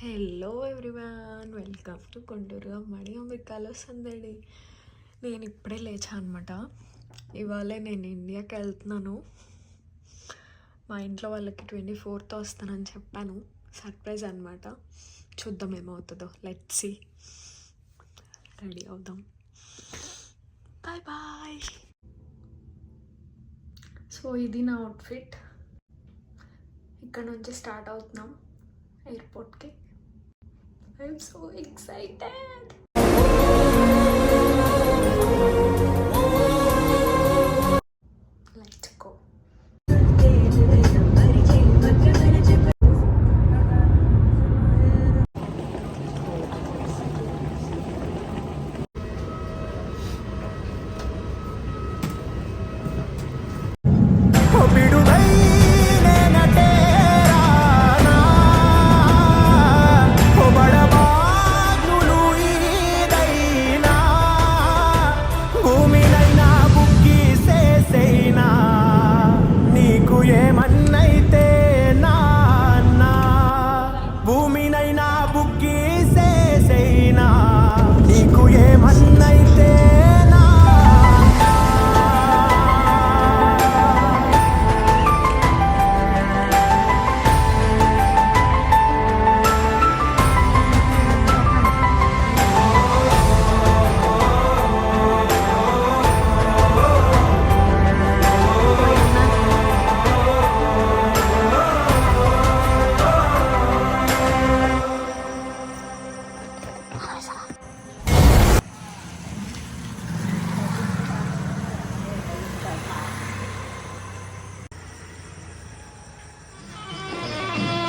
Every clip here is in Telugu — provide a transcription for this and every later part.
Hello everyone, welcome to Guntur అమ్మడి అమెరికాలో సందడి. నేను ఇప్పుడే లేచా అనమాట. ఇవాళ నేను ఇండియాకి వెళ్తున్నాను. మా ఇంట్లో వాళ్ళకి 24th వస్తానని చెప్పాను. సర్ప్రైజ్ అనమాట. చూద్దాం ఏమవుతుందో. Let's see. రెడీ అవుదాం. Bye bye. సో ఇది నా అవుట్ఫిట్. ఇక్కడ నుంచి స్టార్ట్ అవుతున్నాం ఎయిర్పోర్ట్కి. I'm so excited. Let's go.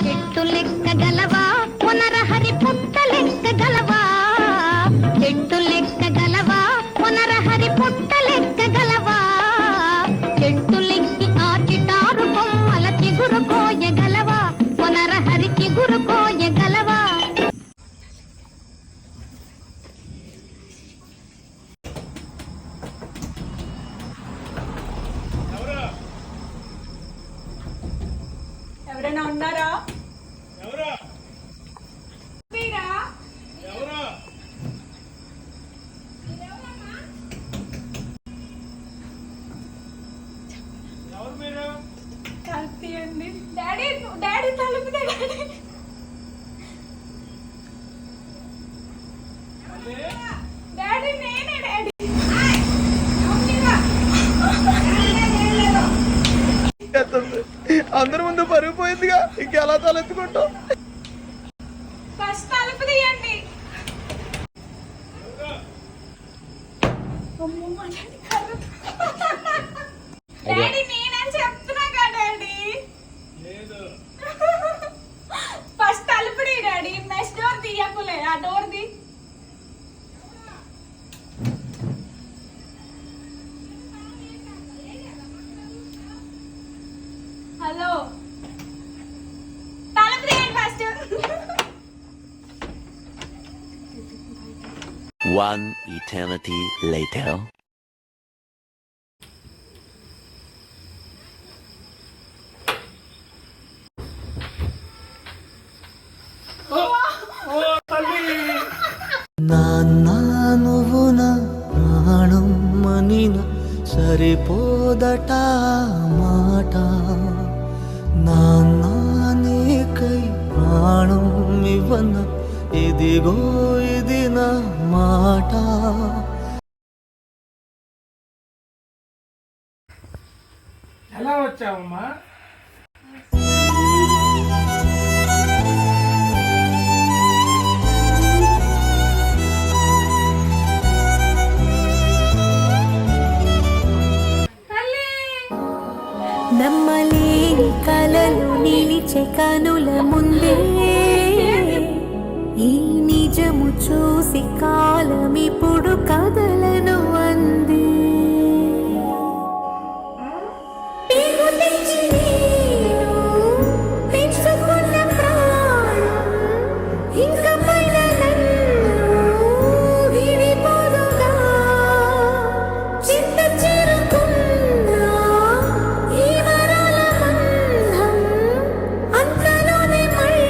చెట్టు లెక్క గలవా పునరహరి పుట్ట లెక్క గలవా, చెట్టు లెక్క గలవా పునరహరి పుట్ట లెక్క గలవా, చెట్టు లెక్కి ఆ చిటారు కొమ్మల చిగురు కోయగలవా, పునరహరి చిగురు కోయగలవా. ఎవరైనా ఉన్నారా? తీయండి డాడీ. డాడీ తలుపు డాడీ. డాడీ నేనే డాడీ. అందరి ముందు పరుగు పోయిందిగా, ఇంకెలా తలెత్తుకుంటాం? ఫస్ట్ తలుపు తీయండి. డాడీ నేనని చెప్తున్నా కదా డాడీ. ఫస్ట్ తలుపు తీ డాడీ. మెస్ డోర్ తీయకులే, ఆ డోర్ తీ. హలో, తలుపు తీయండి ఫస్ట్. One eternity later. నాన్న నువ్వు నా ప్రాణం మనిన సరిపోదట మాట, నాన్న నీకై ప్రాణం ఇవ్వన ఇదిగో ఇది నా మాట. ఎలా వచ్చావమ్మా? నమ్మలేని కలలు నిలిచే కనుల ముందే, ఈ నిజము చూసి కాలం ఇప్పుడు కదలను అంది. పెంచుకున్న ప్రాణం ఇంకా పైన విడిపోదుగా, చింత చేరుకున్న ఈ వరాల బంధం అంతలోనే మళ్ళీ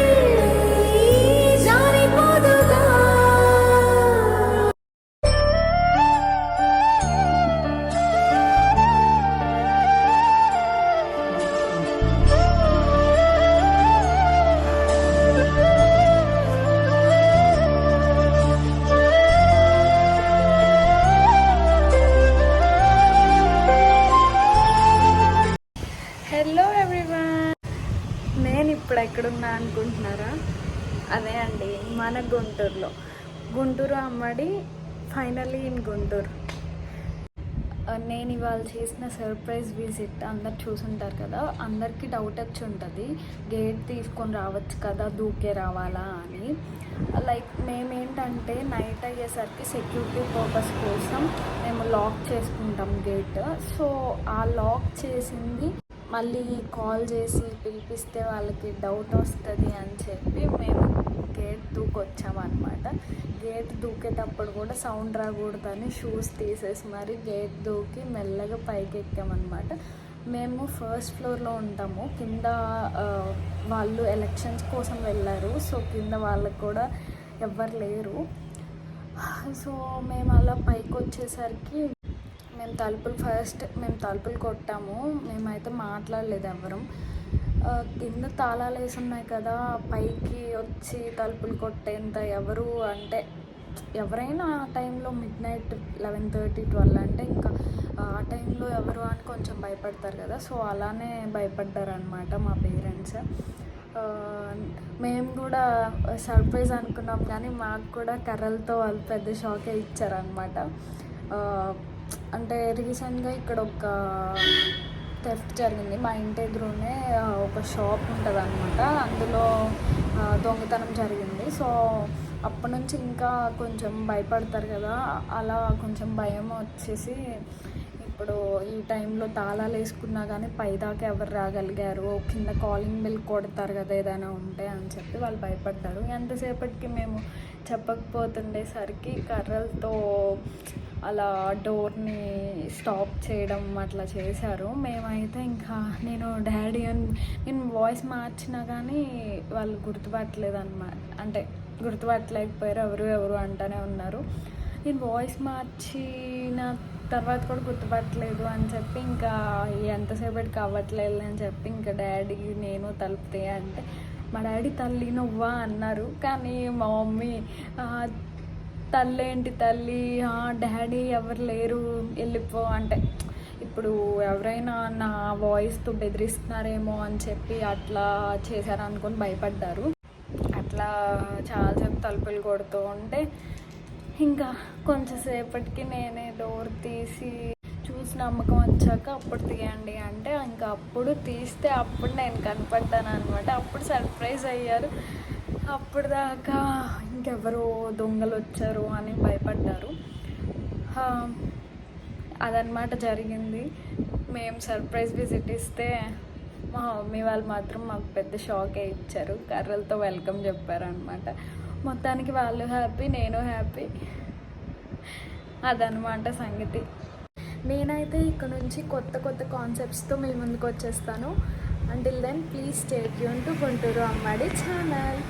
అనుకుంటున్నారా? అదే అండి, మన గుంటూరులో గుంటూరు అమ్మడి, ఫైనల్లీ ఇన్ గుంటూరు. నేను ఇవాళ చేసిన సర్ప్రైజ్ విజిట్ అందరు చూసుంటారు కదా, అందరికీ డౌట్ వచ్చి ఉంటుంది గేట్ తీసుకొని రావచ్చు కదా, దూకే రావాలా అని. లైక్ మేమేంటంటే నైట్ అయ్యేసరికి సెక్యూరిటీ పర్పస్ కోసం మేము లాక్ చేసుకుంటాం గేట్. సో ఆ లాక్ చేసింది మళ్ళీ కాల్ చేసి పిలిపిస్తే వాళ్ళకి డౌట్ వస్తుంది అని చెప్పి మేము గేట్ దూకొచ్చామన్నమాట. గేట్ దూకేటప్పుడు కూడా సౌండ్ రాకూడదని షూస్ తీసేసి మరి గేట్ దూకి మెల్లగా పైకి ఎక్కామన్నమాట. మేము ఫస్ట్ ఫ్లోర్లో ఉంటాము, కింద వాళ్ళు ఎలక్షన్స్ కోసం వెళ్ళారు. సో కింద వాళ్ళకు కూడా ఎవ్వరు లేరు. సో మేము అలా పైకి వచ్చేసరికి మేము తలుపులు కొట్టాము. మేమైతే మాట్లాడలేదు ఎవరం. కింద తాళాలు వేసి ఉన్నాయి కదా, పైకి వచ్చి తలుపులు కొట్టేంత ఎవరు అంటే ఎవరైనా ఆ టైంలో మిడ్నైట్ 11:30, 12 అంటే ఇంకా ఆ టైంలో ఎవరు అని కొంచెం భయపడతారు కదా. సో అలానే భయపడ్డారనమాట మా పేరెంట్స్. మేము కూడా సర్ప్రైజ్ అనుకున్నాం కానీ మాకు కూడా కర్రలతో వాళ్ళు పెద్ద షాకే ఇచ్చారనమాట. అంటే రీసెంట్గా ఇక్కడ ఒక థెఫ్ట్ జరిగింది. మా ఇంటి ఎదురునే ఒక షాప్ ఉంటుంది అనమాట, అందులో దొంగతనం జరిగింది. సో అప్పటి నుంచి ఇంకా కొంచెం భయపడతారు కదా, అలా కొంచెం భయం వచ్చేసి ఇప్పుడు ఈ టైంలో తాళాలు వేసుకున్నా కానీ పైదాకా ఎవరు రాగలిగారు, కింద కాలింగ్ బెల్ కొడతారు కదా ఏదైనా ఉంటే అని చెప్పి వాళ్ళు భయపడ్డారు. ఎంతసేపటికి మేము చెప్పకపోతుండేసరికి కర్రలతో అలా డోర్ని స్టాప్ చేయడం అట్లా చేశారు. మేమైతే ఇంకా నేను వాయిస్ మార్చినా కానీ వాళ్ళు గుర్తుపట్టలేదు అన్నమాట. అంటే గుర్తుపట్టలేకపోయారు, ఎవరు అంటూనే ఉన్నారు. నేను వాయిస్ మార్చిన తర్వాత కూడా గుర్తుపట్టలేదు అని చెప్పి ఇంకా ఎంతసేపటికి అవ్వట్లేదు అని చెప్పి ఇంకా డాడీ నేను తలుపుతే అంటే మా డాడీ తల్లి నువ్వా అన్నారు. కానీ మా మమ్మీ తల్లి డాడీ ఎవరు లేరు వెళ్ళిపో అంటే ఇప్పుడు ఎవరైనా నా వాయిస్తో బెదిరిస్తున్నారేమో అని చెప్పి అట్లా చేశారనుకొని భయపడ్డారు. అట్లా చాలాసేపు తలుపులు కొడుతూ ఉంటే ఇంకా కొంచెంసేపటికి నేనే డోర్ తీసి చూసి నమ్మకం వచ్చాక అప్పుడు తీయండి అంటే ఇంకా అప్పుడు తీస్తే అప్పుడు నేను కనపడ్డాను అనమాట. అప్పుడు సర్ప్రైజ్ అయ్యారు. అప్పుడు దాకా ఇంకెవరో దొంగలు వచ్చారు అని భయపడ్డారు. అదనమాట జరిగింది. మేము సర్ప్రైజ్ విజిట్ ఇస్తే మా మమ్మీ వాళ్ళు మాత్రం మాకు పెద్ద షాకే ఇచ్చారు, కర్రలతో వెల్కమ్ చెప్పారు అనమాట. మొత్తానికి వాళ్ళు హ్యాపీ, నేను హ్యాపీ. అదనమాట సంగతి. నేనైతే ఇక్కడ నుంచి కొత్త కాన్సెప్ట్స్తో మీ ముందుకు వచ్చేస్తాను. Until then please stay tune to Guntur Ammadi channel.